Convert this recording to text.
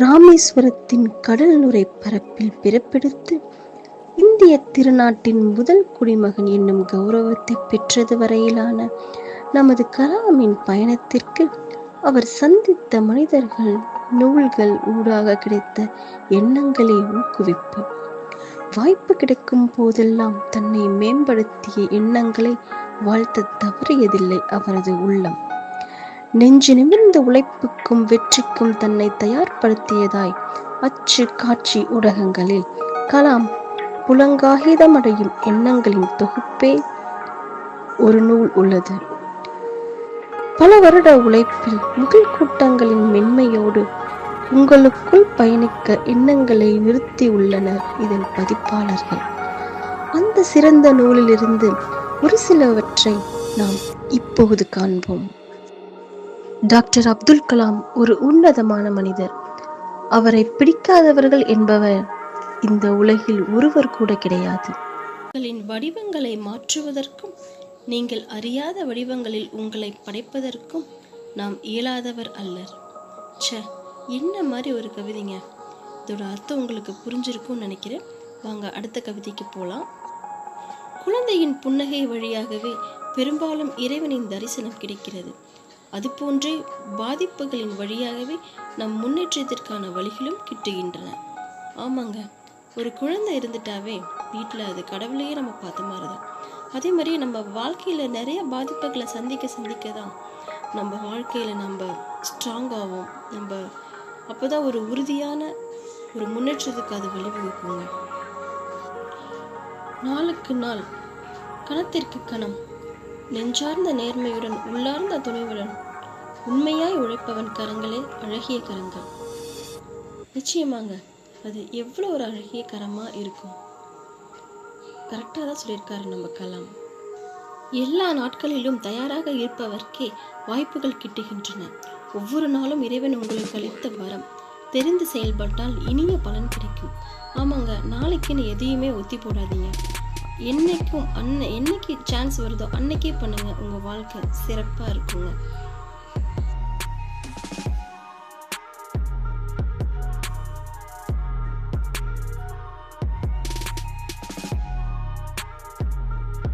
ராமேஸ்வரத்தின் கடல் நுரை பரப்பில் பிறப்பெடுத்து இந்திய திருநாட்டின் முதல் குடிமகன் என்னும் கௌரவத்தை பெற்றது வரையிலான நமது கலாமின் பயணத்திற்கு அவர் சந்தித்த மனிதர்கள், நூல்கள் ஊடாக கிடைத்த எண்ணங்களே ஊக்குவிப்பு. வாய்ப்பு கிடைக்கும் போதெல்லாம் தன்னை மேம்படுத்திய எண்ணங்களை வாழ்த்த தவறியதில்லை அவரது உள்ளம். நெஞ்சு நிமிர்ந்த உழைப்புக்கும் வெற்றிக்கும் தன்னை தயார்படுத்தியதாய் அச்சு காட்சி ஊடகங்களில் கலாம் புலங்காகிதமடையும் எண்ணங்களின் தொகுப்பே ஒரு நூல் உள்ளது. பல வருட உழைப்பில் முகில் கூட்டங்களின் மென்மையோடு உங்களுக்குள் பயணிக்க எண்ணங்களை நிறுத்தி உள்ளனர் இதன் பதிப்பாளர்கள். அந்த சிறந்த நூலிலிருந்து ஒரு சிலவற்றை நாம் இப்போது காண்போம். டாக்டர் அப்துல் கலாம் ஒரு உன்னதமான மனிதர். அவரை பிடிக்காதவர்கள் என்பவர் இந்த உலகில் ஒருவர் கூட கிடையாது. உங்களின் வடிவங்களை மாற்றுவதற்கும் நீங்கள் அறியாத வடிவங்களில் உங்களை படைப்பதற்கும் நாம் இயலாதவர் அல்லர். என்ன மாதிரி ஒரு கவிதைங்க. இதோட அர்த்தம் உங்களுக்கு புரிஞ்சிருக்கும்னு நினைக்கிறேன். வாங்க அடுத்த கவிதைக்கு போகலாம். குழந்தையின் புன்னகை வழியாகவே பெரும்பாலும் இறைவனின் தரிசனம் கிடைக்கிறது. அதுபோன்றே பாதிப்புகளின் வழியாகவே நம் முன்னேற்றத்திற்கான வழிகளும் கிட்டுகின்றன. ஆமாங்க, ஒரு குழந்தை இருந்துட்டாவே வீட்டில் அது கடவுளையே நம்ம பார்த்த மாதிரி தான். அதே மாதிரி நம்ம வாழ்க்கையில் நிறைய பாதிப்புகளை சந்திக்க தான் நம்ம வாழ்க்கையில் நம்ம ஸ்ட்ராங்காகவும் நம்ம அப்போ தான் ஒரு உறுதியான ஒரு முன்னேற்றத்துக்கு அது வழிவகுக்குங்க. நாளுக்கு நாள், கணத்திற்கு கணம், நெஞ்சார்ந்த நேர்மையுடன் உள்ளார்ந்த துணிவுடன் உண்மையாய் உழைப்பவன் கரங்களே அழகிய கரங்கள். நிச்சயமாங்க, அது எவ்வளோ ஒரு அழகிய கரமாக இருக்கும். கரெக்டாக தான் சொல்லியிருக்காரு நம்ம கலாம். எல்லா நாட்களிலும் தயாராக இருப்பவர்க்கே வாய்ப்புகள் கிட்டுகின்றன. ஒவ்வொரு நாளும் இறைவன் உங்களுக்கு அளித்த வரம். தெரிந்து செயல்பட்டால் இனிய பலன் கிடைக்கும். ஆமாங்க, நாளைக்குன்னு எதையுமே ஒத்தி போடாதீங்க. என்னைக்கு சான்ஸ் வருதோ அன்னைக்கே பண்ணுங்க. உங்கள் வாழ்க்கை சிறப்பாக இருக்குங்க.